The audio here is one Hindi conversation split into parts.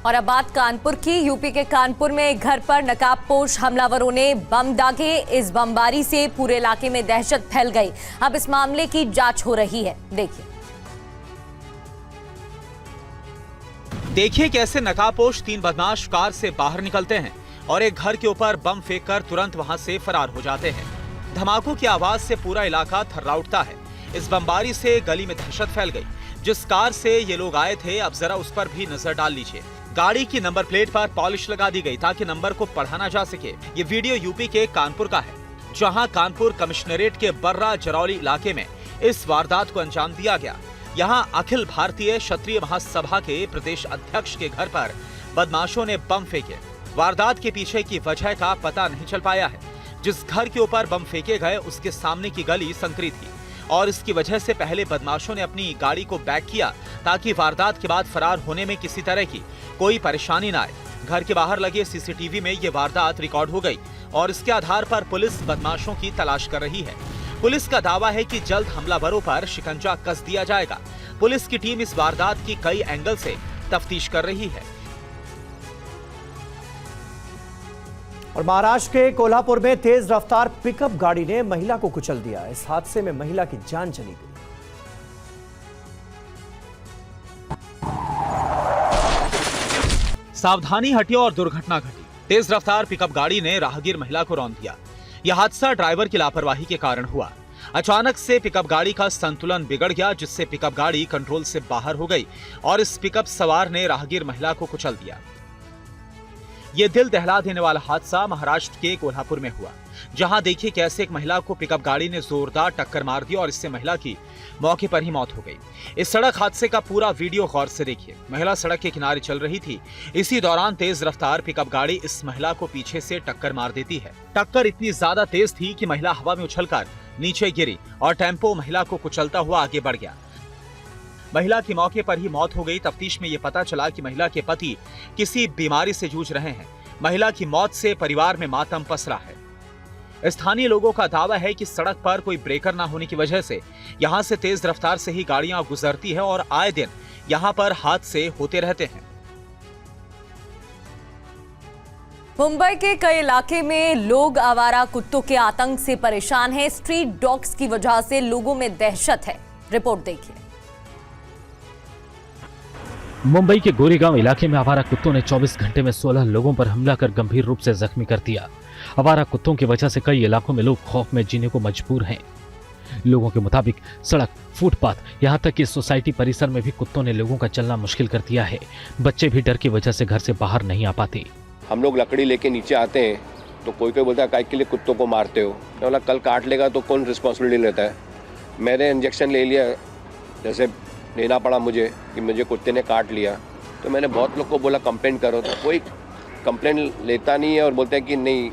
और अब बात कानपुर की। यूपी के कानपुर में एक घर पर नकाबपोश हमलावरों ने बम दागे। इस बमबारी से पूरे इलाके में दहशत फैल गई। अब इस मामले की जांच हो रही है। देखिए कैसे नकाबपोश 3 बदमाश कार से बाहर निकलते हैं और एक घर के ऊपर बम फेंककर तुरंत वहां से फरार हो जाते हैं। धमाकों की आवाज से पूरा इलाका थर्रा उठता है। इस बमबारी से गली में दहशत फैल गई। जिस कार से ये लोग आए थे, अब जरा उस पर भी नजर डाल लीजिए। गाड़ी की नंबर प्लेट पर पॉलिश लगा दी गई ताकि नंबर को पढ़ा ना जा सके। ये वीडियो यूपी के कानपुर का है, जहां कानपुर कमिश्नरेट के बर्रा जरौली इलाके में इस वारदात को अंजाम दिया गया। यहां अखिल भारतीय क्षत्रिय महासभा के प्रदेश अध्यक्ष के घर पर बदमाशों ने बम फेंके। वारदात के पीछे की वजह का पता नहीं चल पाया है। जिस घर के ऊपर बम फेंके गए उसके सामने की गली संकरी थी और इसकी वजह से पहले बदमाशों ने अपनी गाड़ी को बैक किया ताकि वारदात के बाद फरार होने में किसी तरह की कोई परेशानी न आए। घर के बाहर लगे सीसीटीवी में ये वारदात रिकॉर्ड हो गई और इसके आधार पर पुलिस बदमाशों की तलाश कर रही है। पुलिस का दावा है कि जल्द हमलावरों पर शिकंजा कस दिया जाएगा। पुलिस की टीम इस वारदात की कई एंगल से तफ्तीश कर रही है। और महाराष्ट्र के कोल्हापुर में तेज रफ्तार पिकअप गाड़ी ने महिला को कुचल दिया। इस हादसे में महिला की जान चली गई। सावधानी हटी और दुर्घटना घटी। तेज रफ्तार पिकअप गाड़ी ने राहगीर महिला को रौंद दिया। यह हादसा ड्राइवर की लापरवाही के कारण हुआ। अचानक से पिकअप गाड़ी का संतुलन बिगड़ गया, जिससे पिकअप गाड़ी कंट्रोल से बाहर हो गई और इस पिकअप सवार ने राहगीर महिला को कुचल दिया। ये दिल दहला देने वाला हादसा महाराष्ट्र के कोल्हापुर में हुआ, जहां देखिए कैसे एक महिला को पिकअप गाड़ी ने जोरदार टक्कर मार दी और इससे महिला की मौके पर ही मौत हो गई। इस सड़क हादसे का पूरा वीडियो गौर से देखिए। महिला सड़क के किनारे चल रही थी। इसी दौरान तेज रफ्तार पिकअप गाड़ी इस महिला को पीछे से टक्कर मार देती है। टक्कर इतनी ज्यादा तेज थी कि महिला हवा में उछलकर नीचे गिरी और टेम्पो महिला को कुचलता हुआ आगे बढ़ गया। महिला की मौके पर ही मौत हो गई। तफ्तीश में ये पता चला कि महिला के पति किसी बीमारी से जूझ रहे हैं। महिला की मौत से परिवार में मातम पसरा है। स्थानीय लोगों का दावा है कि सड़क पर कोई ब्रेकर न होने की वजह से यहां से तेज रफ्तार से ही गाड़ियां गुजरती हैं और आए दिन यहां पर हादसे होते रहते हैं। मुंबई के कई इलाके में लोग आवारा कुत्तों के आतंक से परेशान हैं। स्ट्रीट डॉग्स की वजह से लोगों में दहशत है। रिपोर्ट देखिए। मुंबई के गोरेगांव इलाके में आवारा कुत्तों ने 24 घंटे में 16 लोगों पर हमला कर गंभीर रूप से जख्मी कर दिया। आवारा कुत्तों की वजह से कई इलाकों में लोग खौफ में जीने को मजबूर हैं। लोगों के मुताबिक सड़क, फुटपाथ, यहाँ तक कि सोसाइटी परिसर में भी कुत्तों ने लोगों का चलना मुश्किल कर दिया है। बच्चे भी डर की वजह से घर से बाहर नहीं आ पाते। हम लोग लकड़ी लेके नीचे आते हैं तो कोई बोलता है काय के लिए कुत्तों को मारते हो। मैं बोला कल काट लेगा तो कौन रिस्पॉन्सिबिलिटी लेता है। मैंने इंजेक्शन ले लिया, जैसे लेना पड़ा मुझे कि मुझे कुत्ते ने काट लिया, तो मैंने बहुत लोग को बोला कंप्लेंट करो, तो कोई कंप्लेंट लेता नहीं है और बोलते हैं कि नहीं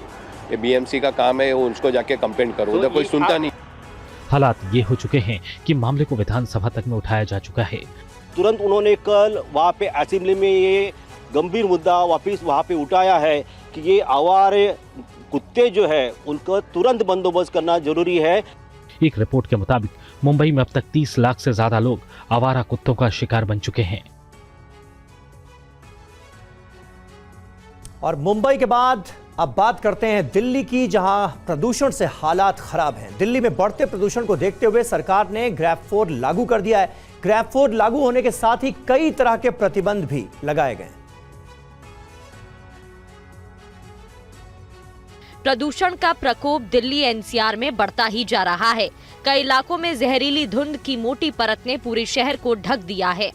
ये बीएमसी का काम है, वो उसको जाके कंप्लेंट करो। उधर कोई सुनता नहीं। हालात ये हो चुके हैं कि मामले को विधानसभा तक में उठाया जा चुका है। तुरंत उन्होंने कल वहाँ पे असेंबली में ये गंभीर मुद्दा वापिस वहाँ पे उठाया है कि ये आवारे कुत्ते जो है उनका तुरंत बंदोबस्त करना जरूरी है। एक रिपोर्ट के मुताबिक मुंबई में अब तक 30 लाख से ज्यादा लोग आवारा कुत्तों का शिकार बन चुके हैं। और मुंबई के बाद अब बात करते हैं दिल्ली की, जहां प्रदूषण से हालात खराब हैं। दिल्ली में बढ़ते प्रदूषण को देखते हुए सरकार ने ग्रैब 4 लागू कर दिया है। ग्रैब 4 लागू होने के साथ ही कई तरह के प्रतिबंध भी लगाए गए। प्रदूषण का प्रकोप दिल्ली एनसीआर में बढ़ता ही जा रहा है। कई इलाकों में जहरीली धुंध की मोटी परत ने पूरे शहर को ढक दिया है।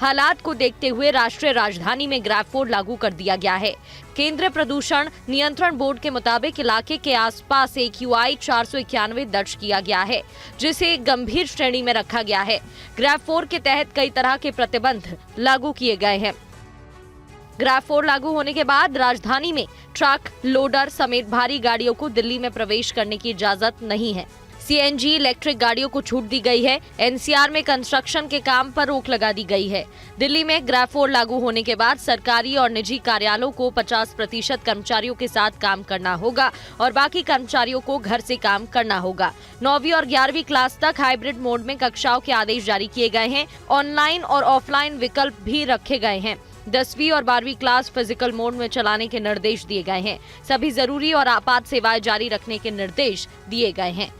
हालात को देखते हुए राष्ट्रीय राजधानी में ग्रैब 4 लागू कर दिया गया है। केंद्रीय प्रदूषण नियंत्रण बोर्ड के मुताबिक इलाके के आसपास AQI 491 दर्ज किया गया है, जिसे गंभीर श्रेणी में रखा गया है। ग्रैब 4 के तहत कई तरह के प्रतिबंध लागू किए गए हैं। ग्रैब 4 लागू होने के बाद राजधानी में ट्रक, लोडर समेत भारी गाड़ियों को दिल्ली में प्रवेश करने की इजाजत नहीं है। CNG इलेक्ट्रिक गाड़ियों को छूट दी गई है। एनसीआर में कंस्ट्रक्शन के काम पर रोक लगा दी गई है। दिल्ली में ग्रैब 4 लागू होने के बाद सरकारी और निजी कार्यालयों को 50% कर्मचारियों के साथ काम करना होगा और बाकी कर्मचारियों को घर से काम करना होगा। 9वीं और 11वीं क्लास तक हाइब्रिड मोड में कक्षाओं के आदेश जारी किए गए हैं। ऑनलाइन और ऑफलाइन विकल्प भी रखे गए हैं। 10वीं और 12वीं क्लास फिजिकल मोड में चलाने के निर्देश दिए गए हैं। सभी जरूरी और आपात सेवाएं जारी रखने के निर्देश दिए गए हैं।